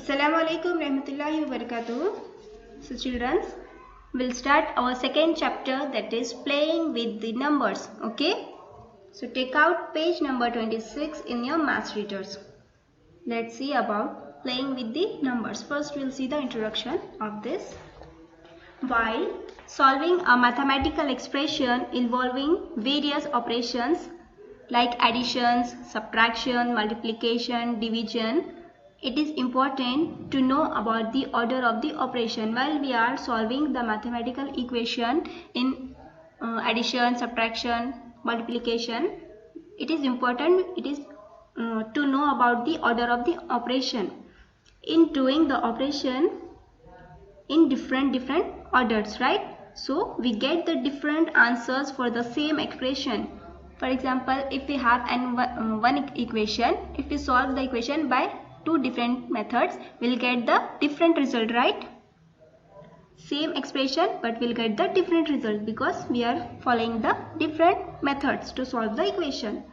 Assalamu alaikum rahmatullahi wa barakatuh. So children, we'll start our second chapter, that is playing with the numbers. Okay, so take out page number 26 in your maths readers. Let's see about playing with the numbers. First we'll see the introduction of this. While solving a mathematical expression involving various operations like additions, subtraction, multiplication, division, it is important to know about the order of the operation. While we are solving the mathematical equation in addition, subtraction, multiplication, it is important to know about the order of the operation. In doing the operation in different orders, right? So we get the different answers for the same expression. For example, if we have one equation, if we solve the equation by two different methods, we'll get the different result, right? Same expression, but we'll get the different result because we are following the different methods to solve the equation.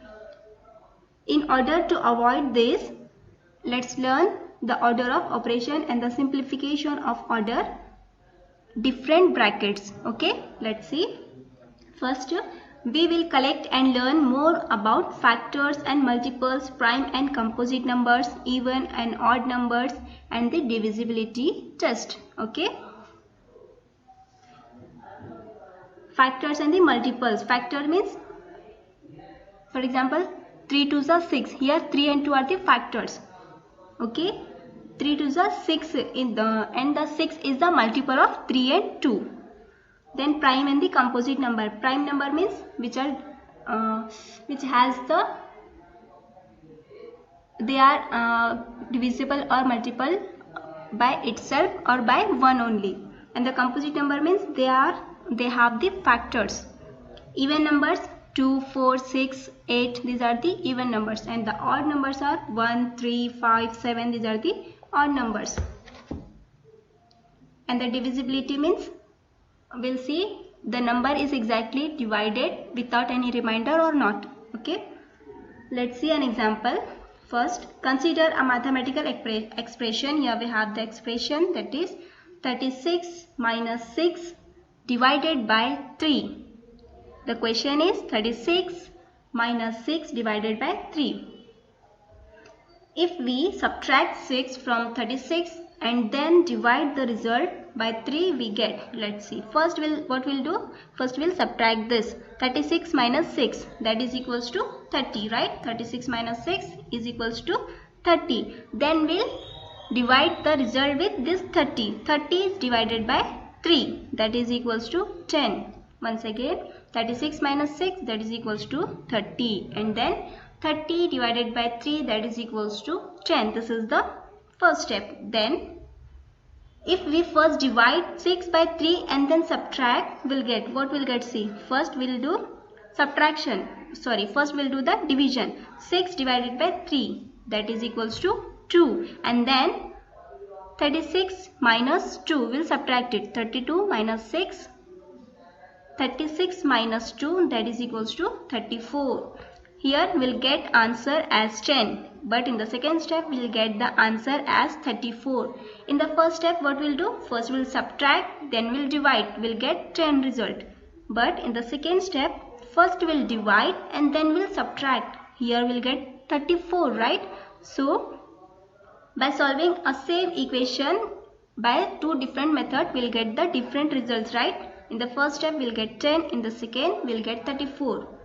In order to avoid this, let's learn the order of operation and the simplification of order, different brackets. Okay, let's see. First, we will collect and learn more about factors and multiples, prime and composite numbers, even and odd numbers, and the divisibility test. Okay, factors and the multiples. Factor means, for example, 3 2s are 6. Here 3 and 2 are the factors. Okay, 3 2s are 6 and the 6 is the multiple of 3 and 2. Then prime and the composite number. Prime number means which has the, they are divisible or multiple by itself or by one only. And the composite number means they have the factors. Even numbers 2, 4, 6, 8, these are the even numbers, and the odd numbers are 1, 3, 5, 7, these are the odd numbers. And the divisibility means, we'll see the number is exactly divided without any remainder or not. Okay, let's see an example. First, consider a mathematical expression. Here we have the expression, that is 36 minus 6 divided by 3. The question is 36 minus 6 divided by 3. If we subtract 6 from 36 and then divide the result by 3, we get, let's see. First what we'll do? First we'll subtract this. 36 minus 6, that is equals to 30, right? 36 minus 6 is equals to 30. Then we'll divide the result with this 30. 30 is divided by 3, that is equals to 10. Once again, 36 minus 6, that is equals to 30. And then 30 divided by 3, that is equals to 10. This is the first step. Then if we first divide 6 by 3 and then subtract, we'll get, what we'll get? See, first we'll do subtraction. First we'll do the division. 6 divided by 3, that is equals to 2. And then 36 minus 2, we'll subtract it. 32 minus 6, 36 minus 2, that is equals to 34. Here we'll get answer as 10. But in the second step, we'll get the answer as 34. In the first step, what we'll do? First we'll subtract, then we'll divide. We'll get 10 result. But in the second step, first we'll divide and then we'll subtract. Here we'll get 34, right? So, by solving a same equation by two different methods, we'll get the different results, right? In the first step, we'll get 10. In the second, we'll get 34.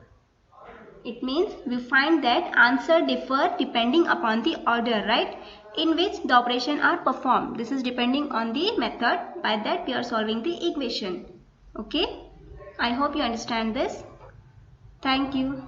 It means we find that answer differ depending upon the order, right, in which the operation are performed. This is depending on the method. By that we are solving the equation. Okay, I hope you understand this. Thank you.